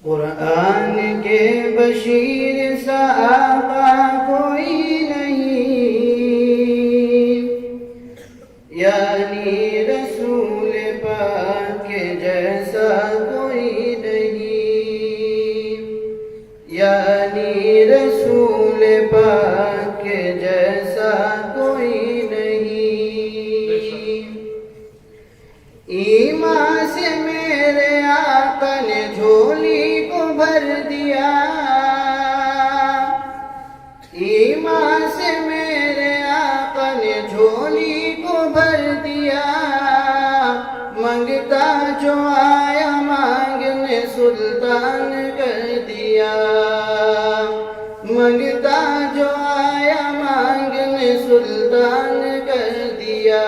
قرآن کے بشیر سا آقا کوئی نہیں، یعنی رسول پاک کے جیسا کوئی نہیں، یعنی رسول پاک کے جیسا کوئی نہیں۔ ایمان سے میرے آقا نے جھولی کو بھر دیا، ایمان سے میرے آقا نے جھولی کو بھر دیا، منگتا جو آیا مانگنے سلطان کر دیا، منگتا جو آیا مانگنے سلطان کر دیا۔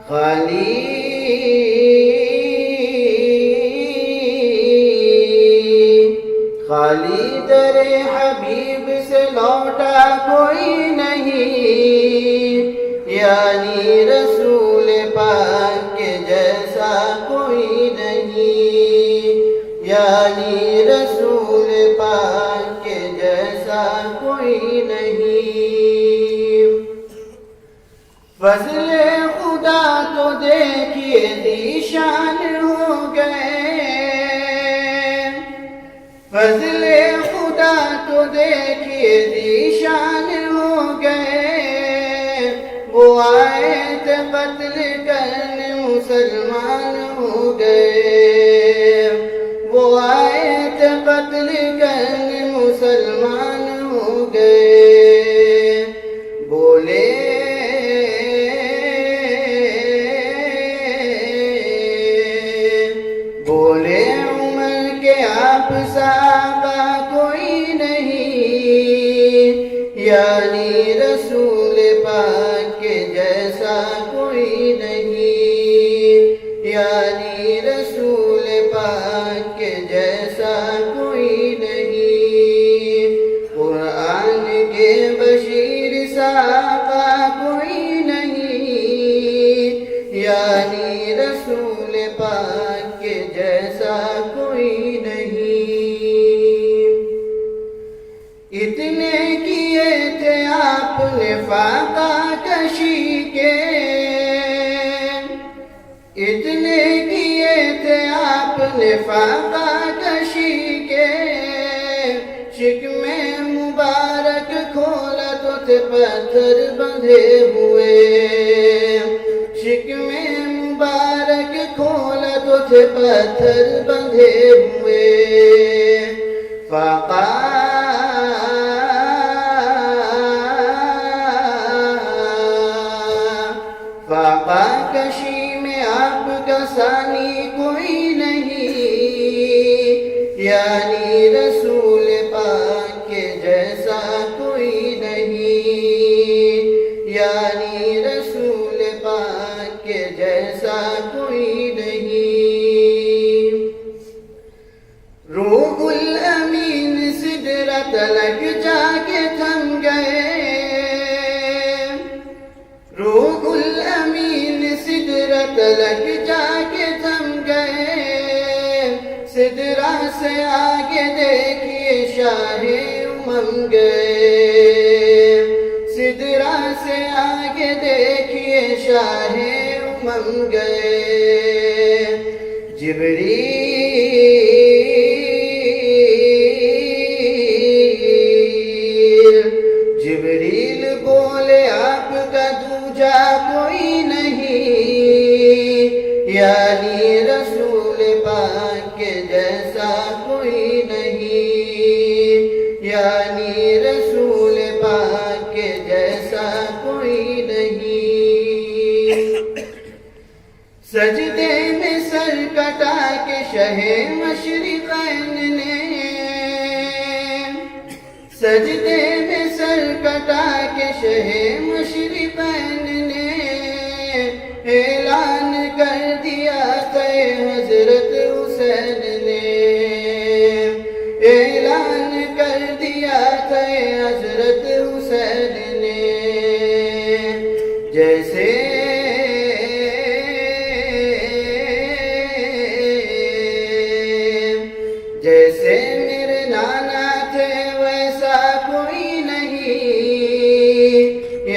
خالی در حبیب سے لوٹا کوئی نہیں، یعنی رسول پاک کے جیسا کوئی نہیں، یعنی رسول پاک کے جیسا کوئی نہیں۔ فضل خدا تو دیکھیے ذیشان ہو گئے، فضل خدا تو دیکھیے ذیشان ہو گئے، وہ آئے تھے قتل کرنے مسلمان ہو گئے، وہ آئے تھے قتل کرنے مسلمان ہو گئے۔ بولے عمر کے آپ سا آقا کوئی نہیں، یعنی رسول پاک کے جیسا کوئی نہیں، یعنی رسول پاک کے جیسا کوئی نہیں۔ قرآن کے بشیر سا آقا کوئی نہیں، یعنی رسول پاک کے جیسا کوئی نہیں۔ اتنے کیے تھے آپ نے فاقہ کشی کے، اتنے کیے تھے آپ نے فاقہ کشی کے، شکم مبارک کھولا تو تھے پتھر بندھے ہوئے، شکم مبارک کھولا تو تھے پتھر بندھے ہوئے۔ فاقہ کشی میں آپ کا ثانی کوئی نہیں، یعنی رسول پاک کے جیسا کوئی نہیں، یعنی رسول پاک کے جیسا کوئی نہیں۔ روح الامین سدرہ تلک جا کے تھم گئے، روح الامین سدرہ تلک جا کے تھم گئے، سدرہ سے آگے دیکھیے شاہ امم گئے، سدرہ سے آگے دیکھیے شاہ امم گئے۔ جبریل بولے آپ کا دوجا کوئی نہیں، یعنی رسول پاک کے جیسا کوئی نہیں، یعنی رسول پاک کے جیسا کوئی نہیں۔ سجدے میں سر کٹا کے شہ مشرقین نے، سجدے میں سر کٹا کے شہ مشرقین نے، اعلان کر دیا تھے حضرت حسین نے، اعلان کر دیا تھے حضرت حسین نے۔ جیسے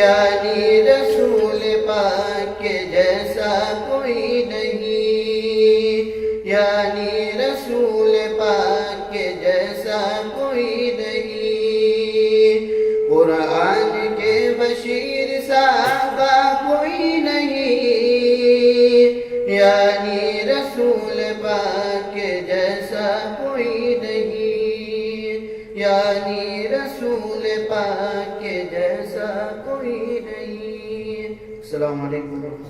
یعنی رسول پاک کے جیسا کوئی نہیں، یعنی رسول پاک کے جیسا کوئی نہیں، قرآن کے بشیر صحابہ کوئی نہیں، یعنی رسول پاک کے جیسا کوئی نہیں، یعنی رسول پاک کے جیسا کوئی نہیں۔ السلام علیکم۔